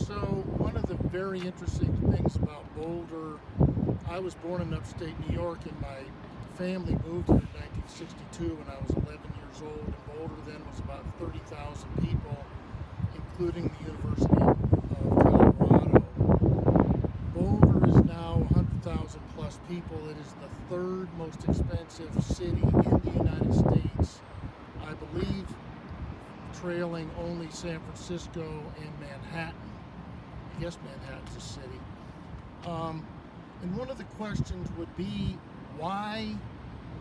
So one of the very interesting things about Boulder, I was born in upstate New York, and my family moved here in 1962 when I was 11 years old. And Boulder then was about 30,000 people, including the University of Colorado. Boulder is now 100,000 plus people. It is the third most expensive city in the United States, I believe, trailing only San Francisco and Manhattan. I guess Manhattan's a city. And one of the questions would be, why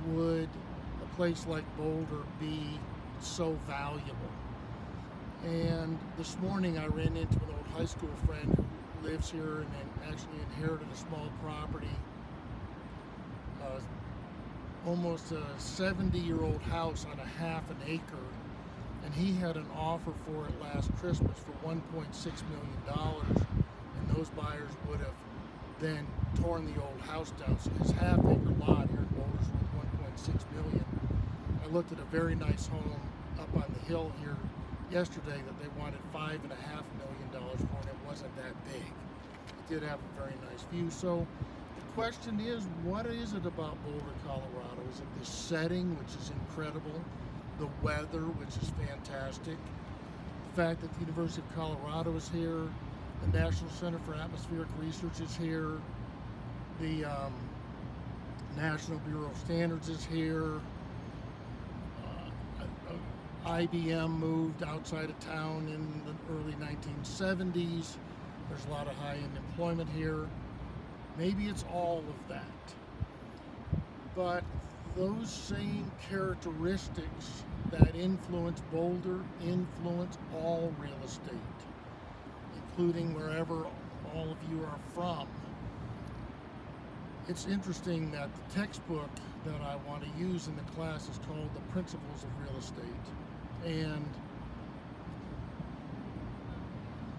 would a place like Boulder be so valuable? And this morning I ran into an old high school friend who lives here and then actually inherited a small property, almost a 70-year-old house on a half an acre. And he had an offer for it last Christmas for $1.6 million, and those buyers would have then torn the old house down. So his half-acre lot here in Boulder is worth $1.6 million. I looked at a very nice home up on the hill here yesterday that they wanted $5.5 million for, and it wasn't that big. It did have a very nice view. So the question is, what is it about Boulder, Colorado? Is it the setting, which is incredible? The weather, which is fantastic, the fact that the University of Colorado is here, the National Center for Atmospheric Research is here, the National Bureau of Standards is here, IBM moved outside of town in the early 1970s, there's a lot of high-end employment here. Maybe it's all of that, but those same characteristics that influence Boulder influence all real estate, including wherever all of you are from. It's interesting that the textbook that I want to use in the class is called The Principles of Real Estate. And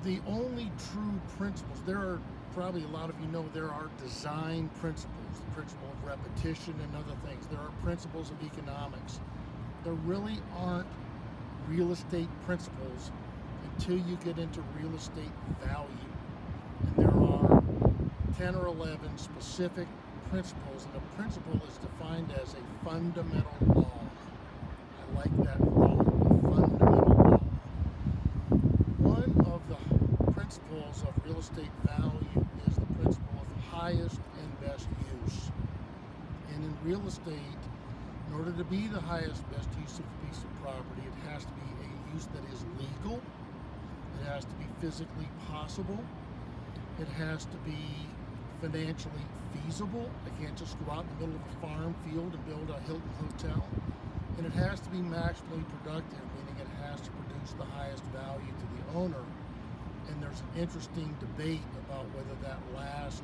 the only true principles, there are probably a lot of you know there are design principles, the principle of repetition and other things. There are principles of economics. There really aren't real estate principles until you get into real estate value. And there are 10 or 11 specific principles, and a principle is defined as a fundamental law. I like that law, a fundamental law. One of the principles of real estate value is the principle of highest and best use. And in real estate, in order to be the highest best use of a piece of property, it has to be a use that is legal, it has to be physically possible, it has to be financially feasible. I can't just go out in the middle of a farm field and build a Hilton hotel. And it has to be maximally productive, meaning it has to produce the highest value to the owner. And there's an interesting debate about whether that last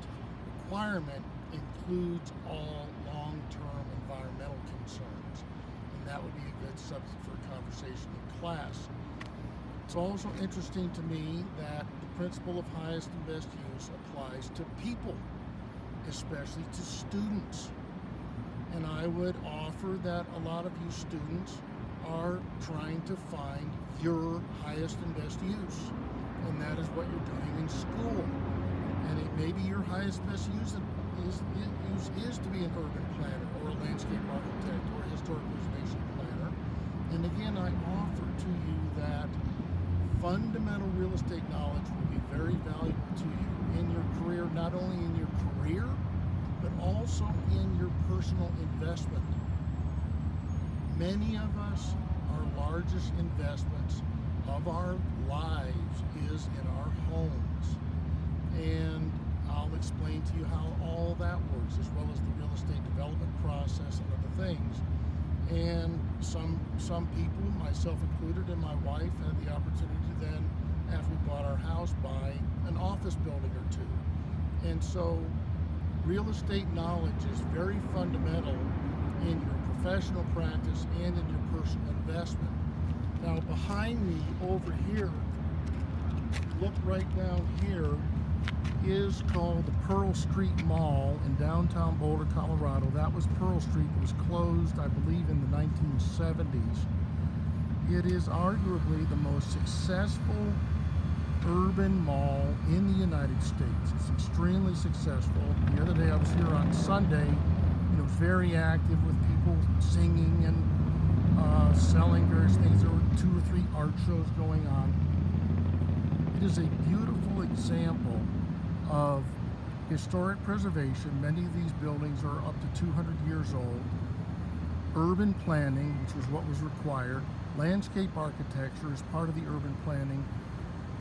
requirement includes all long-term environmental concerns. And that would be a good subject for a conversation in class. It's also interesting to me that the principle of highest and best use applies to people, especially to students. And I would offer that a lot of you students are trying to find your highest and best use. And that is what you're doing in school. And maybe your highest best use is to be an urban planner or a landscape architect or a historic preservation planner. And again, I offer to you that fundamental real estate knowledge will be very valuable to you in your career, not only in your career, but also in your personal investment. Many of us, our largest investments of our lives is in our homes. And I'll explain to you how all that works, as well as the real estate development process and other things. And some people, myself included, and my wife had the opportunity to then, after we bought our house, buy an office building or two. And so real estate knowledge is very fundamental in your professional practice and in your personal investment. Now behind me over here, look right down here, is called the Pearl Street Mall in downtown Boulder, Colorado. That was Pearl Street. It was closed, I believe, in the 1970s. It is arguably the most successful urban mall in the United States. It's extremely successful. The other day I was here on Sunday, and it was very active with people singing and selling various things. There were 2 or 3 art shows going on. It is a beautiful example of historic preservation. Many of these buildings are up to 200 years old. Urban planning, which was what was required. Landscape architecture is part of the urban planning.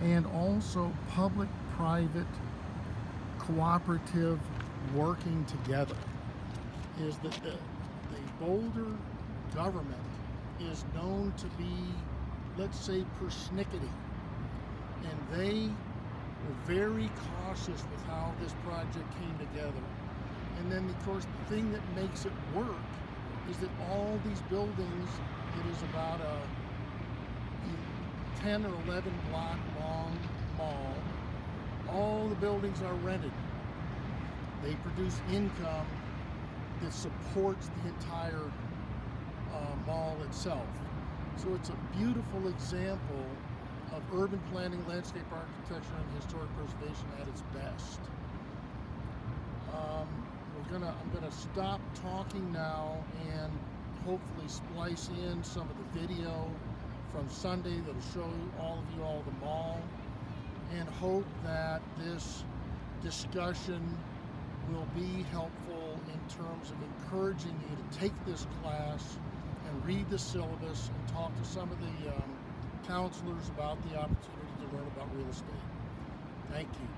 And also public-private cooperative working together. Is that the Boulder government is known to be, let's say, persnickety. And they were very cautious with how this project came together. And then, of course, the thing that makes it work is that all these buildings, it is about a 10 or 11 block long mall. All the buildings are rented. They produce income that supports the entire mall itself. So it's a beautiful example of urban planning, landscape architecture, and historic preservation at its best. I'm gonna stop talking now and hopefully splice in some of the video from Sunday that'll show all of you all the mall, and hope that this discussion will be helpful in terms of encouraging you to take this class and read the syllabus and talk to some of the counselors about the opportunity to learn about real estate. Thank you.